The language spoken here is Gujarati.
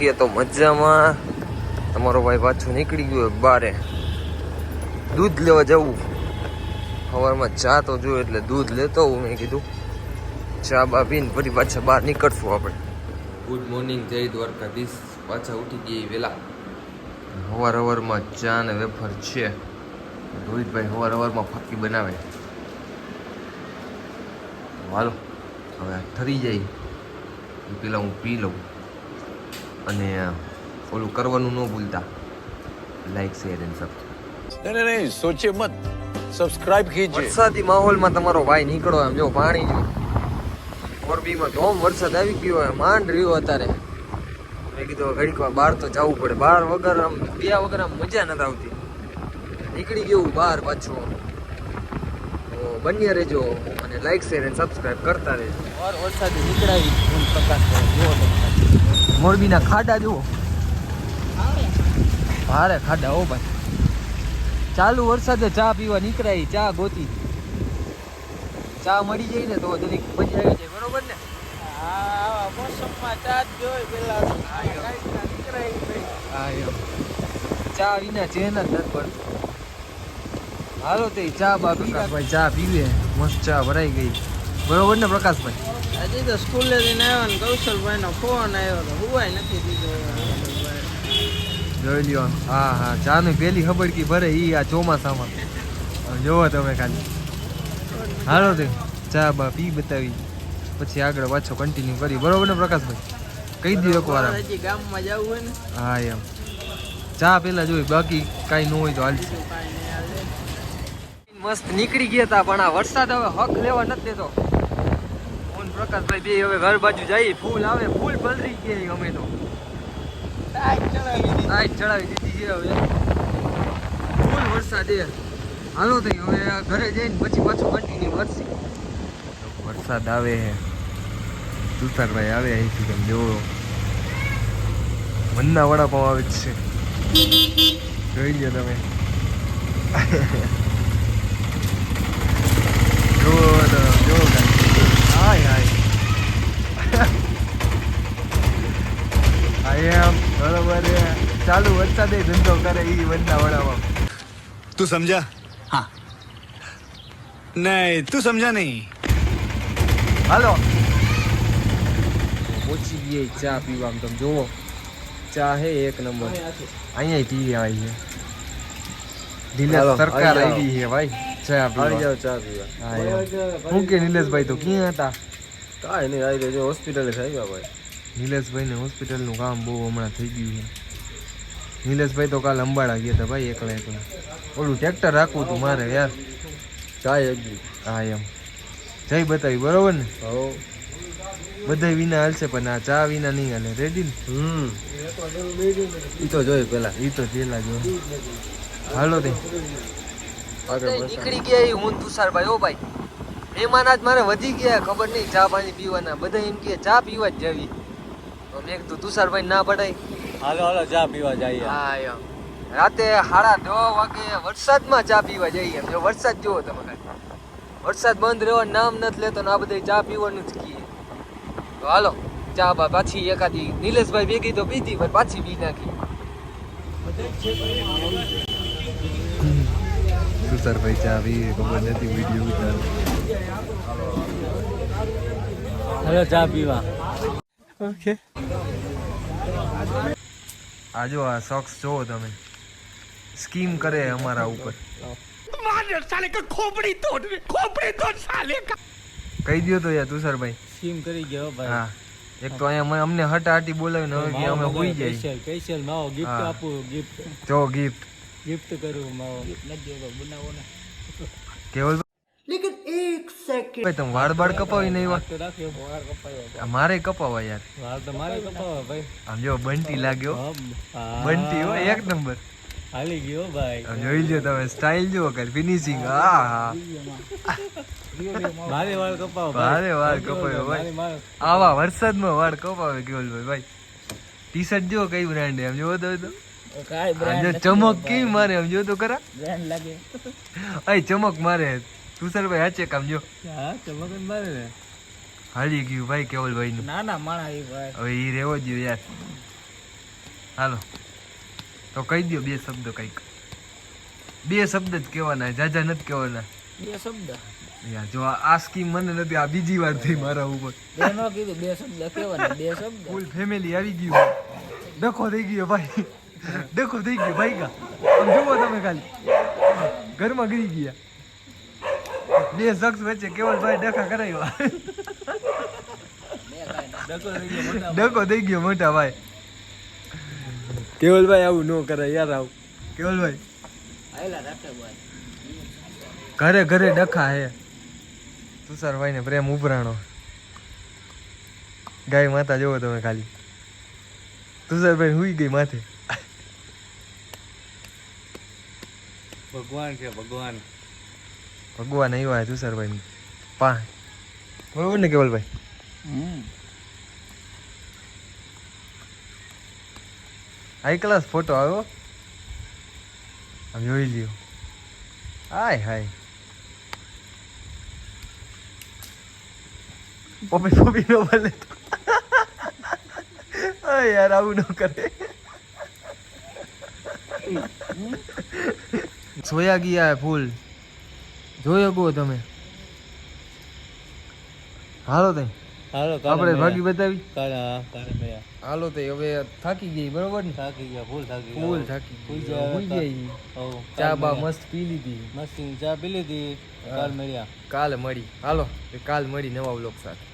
બાકી તો મજામાં. તમારો ભાઈ પાછો નીકળી ગયો બારે દૂધ લેવા જવું. સવારમાં ચા તો જોયું એટલે દૂધ લેતો હું. મેં કીધું ચા બા પીને ફરી પાછા બહાર નીકળશું આપણે. ગુડ મોર્નિંગ, જય દ્વારકાધીશ. પાછા ઉઠી ગઈ વહેલા. સવારમાં ચા ને વેફર છે. રોહિતભાઈ સવારમાં ફાકી બનાવે. હાલો હવે ઠરી જાય પેલા હું પી લઉં. અને ઓલું કરવાનું ન ભૂલતા, લાઈક શેર એન્ડ સબસ્ક્રાઇબ. नहीं सोचे मत, सब्सक्राइब कीजिए. વરસાદી માહોલમાં તમારો ભાઈ નીકળો. એમ જો પાણી જો મોરબીમાં ધોમ વરસાદ આવી ગયો હોય, માંડ રહ્યો અત્યારે. મેં કીધું ઘડીક બહાર તો જવું પડે. બહાર વગર આમ પિયા વગર આમ મજા નથી આવતી. નીકળી ગયું બહાર પાછું. તો બન્યા રહેજો અને લાઈક શેર અને સબસ્ક્રાઇબ કરતા રહેજો. વરસાદી નીકળાવી પ્રકાશ મોરબીના ખાડા જુઓ, ભારે ખાડા. ઓ ભાઈ ચાલુ વરસાદે ચા પીવા નીકળાય. ચા ગોતી, ચા મળી જાય ને તો જરીક મજા આવી જાય. બરોબર ને? આવા મોસમમાં ચા જ જોઈ પેલા ચા વિના ચેન જ નથી પડતું. હાલો તે ચા બા પ્રકાશભાઈ ચા પીવે. મસ્ત ચા ભરાઈ ગઈ. બરોબર ને પ્રકાશભાઈ? હજી તો સ્કૂલે જઈને આવ્યો ને કૌશલભાઈ નો ફોન આવ્યો તો હુવાય નથી દીધો. જોઈ લ્યો. હા હા, ચા ની પેલી ખબર કી ભરે ઈ આ ચોમાસામાં. જોવો તમે ખાલી. હાલો તે ચા બા પી બતાવી પછી આગળ પાછો કન્ટિન્યુ કરી. બરોબર ને પ્રકાશભાઈ? કહી દો એકવાર. હજી ગામમાં જવું હોય ને. હા એમ ચા પેલા જોઈ, બાકી કાંઈ ન હોય તો હાલશે. મસ્ત નીકળી ગયા હતા પણ આ વરસાદ હવે હક લેવા નથી દેતો. હું પ્રકાશભાઈ બે હવે ઘર બાજુ જઈએ. ફૂલ આવે, ફૂલ પલરી ગયા અમે તો. લાઈટ ચડાવી દીધી છે હવે. ફૂલ વરસાદ એ. હાલો થઈ હવે ઘરે જઈને પછી પાછું કન્ટિન્યુ કરશે. વરસાદ આવે છે. તુષારભાઈ આવે અહીંથી તમે જોવો. મન્ના વડાપાઉં આવે જ છે. જોઈ લો તમે. જો હાય હાય એમ બરોબર. ચાલુ વરસાદે ધંધો કરે ઈ મન્ના વડાપાઉં. तू समझा? हाँ. नहीं, तू समझा नहीं. હાલો પહોંચી ગઈ ચા પીવા. તમે જોવો ચા હે એક નંબર. અહીંયા પી આવી છે. નિલેશ સરકાર આવી છે ભાઈ ચા પીવા. ચા પીવા. હા હું કે નિલેશભાઈ તો ક્યાં હતા? કાંઈ નહીં, આવી રહેજો હોસ્પિટલે થઈ ગયા ભાઈ. નિલેશભાઈ ને હોસ્પિટલનું કામ બહુ હમણાં થઈ ગયું છે. નિલેશભાઈ તો કાલ અંબાડા ગયા હતા ભાઈ એકલા. ઓલું ટ્રેક્ટર રાખવું હતું મારે યાર. ચાય એકદી. હા એમ જઈ બતાવી. બરોબર ને? હો બધા વિના હાલશે પણ આ ચા વિના નહીં હાલે. રેડી ને? ઈ તો જોઈ પેલા. એ તો પેલા જો. હાલો તે નીકળી ગયા હું તુષારભાઈ. ઓ ભાઈ મહેમાન આજ મારે વધી ગયા. ખબર નહીં ચા પાણી પીવાના. બધા એમ કે ચા પીવા જ જવી. તો મેં કીધું તુષારભાઈ ના પડાય. હાલો હાલો ચા પીવા જઈએ. હા એમ રાતે 9:30 વાગે વરસાદમાં ચા પીવા જઈએ. એમ જો વરસાદ જુઓ તમે કાંઈ. વરસાદ બંધ રહેવાનું નામ નથી લેતો ને આ બધા ચા પીવાનું જ કીએ. તો હાલો ચા બા પાછી એકાદી નિલેશભાઈ ભેગી તો પીધી પણ પાછી પી નાખી. તુષારભાઈ ચા પી ખબર નથી વિડીયો ઉતાર. હાલો ચા પીવા. ઓકે. આ જો આ શખ્સ જોવો તમે. સ્કીમ કરે અમારા ઉપર. કહી દો તો યાર તુષારભાઈ. સ્કીમ કરી ગયો ભાઈ. હા એક તો અહીંયા અમને હટાહટી બોલાવીને હવે કે અમે હોઈ જાય. સ્પેશિયલ માવો ગિફ્ટ આપું. ગિફ્ટ જો ગિફ્ટ કરું માવો. નથી બનાવો ને કેવલ લેકિન એક સેકન્ડ ભાઈ તમે વાળ કપાવી નહીં વાત. તો રાખ્યો વાળ કપાયો. મારે કપાવા યાર. વાળ તો મારે કપાવા ભાઈ. આમ જો બંટી લાગ્યો. બંટી હો એક નંબર. હાલી ગયો ભાઈ. આમ જોઈ લ્યો તમે સ્ટાઇલ જો કર ફિનિશિંગ. હા હા મારે વાળ કપાવો. મારે વાળ કપાવ્યો ભાઈ. આવા વરસાદમાં વાળ કપાવે કેવલભાઈ ભાઈ. ટી શર્ટ જો કઈ બ્રાન્ડ એમ જોવો તો કાઈ બ્રાન્ડ ચમક કેવી મારે એમ જો તો ખરા. બ્રાન્ડ લાગે. અય ચમક મારે તુષારભાઈ હાચે કામ જો. હા ચમક જ મારે ને. હાલી ગયું ભાઈ કેવલભાઈ નું. ના ના માણા એ ભાઈ હવે ઈ રેવો જ યાર. હાલો તો કહી દો બે શબ્દ કંઈક. બે શબ્દ જ કહેવાના, જાજા નથી કહેવાના. બે શબ્દ યાર જો આ સ્કીમ મને નથી, આ બીજી વાર થઈ મારા ઉપર. બે નો કીધું, બે શબ્દ કહેવાના, બે શબ્દ. ફૂલ ફેમિલી આવી ગયું. ડખો થઈ ગયો ભાઈ, ડખો થઈ ગયો ભાઈ કા. આમ જુઓ તમે ખાલી ઘરમાં ગરી ગયા બે શખ્સ વચ્ચે કેવલભાઈ ડખા કરાવ્યા. ડખો થઈ ગયો મોટા ભાઈ. કેવલભાઈ આવું ન કરાય યાર, આવું કેવલભાઈ આયલા રાખે ભાઈ. ઘરે ઘરે ડખા હે. તુષારભાઈ ને પ્રેમ ઉભરાણો. ગાય માતા જોવો તમે ખાલી. તુષારભાઈ હુઈ ગઈ માથે. ભગવાન છે ભગવાન. ભગવાન આવ્યા તુષારભાઈ પા બરોબર ને કેવલભાઈ? હાઈ ક્લાસ ફોટો આવ્યો, આમ જોઈ લ્યો. હાય હાય પોપી પોપી નો બોલે તો. યાર આવું ન કરે. સોયા ગયા ફૂલ જોયો ગો તમે. હાલો તઈ આપણે ભાગી બતાવી. હાલો તઈ હવે થાકી ગઈ બરોબર ને? થાકી ગયા, ફૂલ થાકી ફૂલ થાકી ગઈ. ચા બા મસ્ત પી લીધી, મસ્ત ચા પી લીધી. કાલ મળ્યા. કાલે મળી. હાલો કાલ મળી નવા વ્લોગ સાથે.